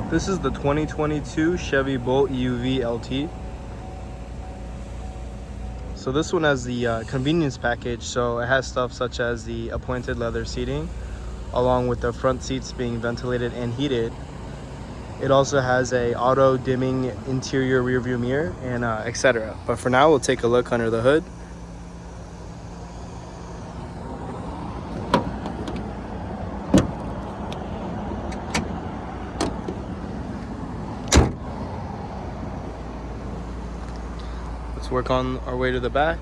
This is the 2022 Chevy Bolt EUV LT. So this one has the convenience package, so it has stuff such as the appointed leather seating, along with the front seats being ventilated and heated. It also has a auto dimming interior rear view mirror and etc. But for now, we'll take a look under the hood. Let's work on our way to the back.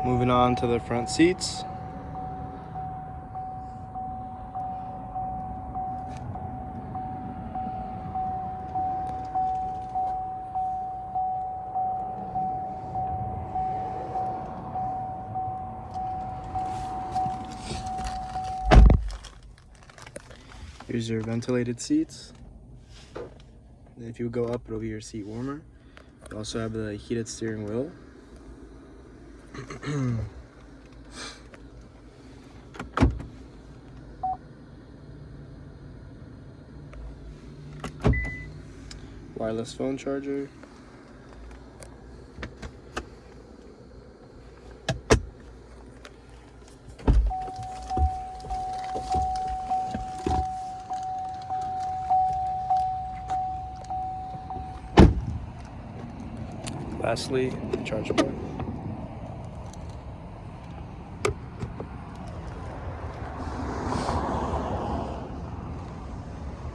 Moving on to the front seats. Here's your ventilated seats. And if you go up, it'll be your seat warmer. You also have the heated steering wheel. Wireless phone charger. Lastly, the charge port.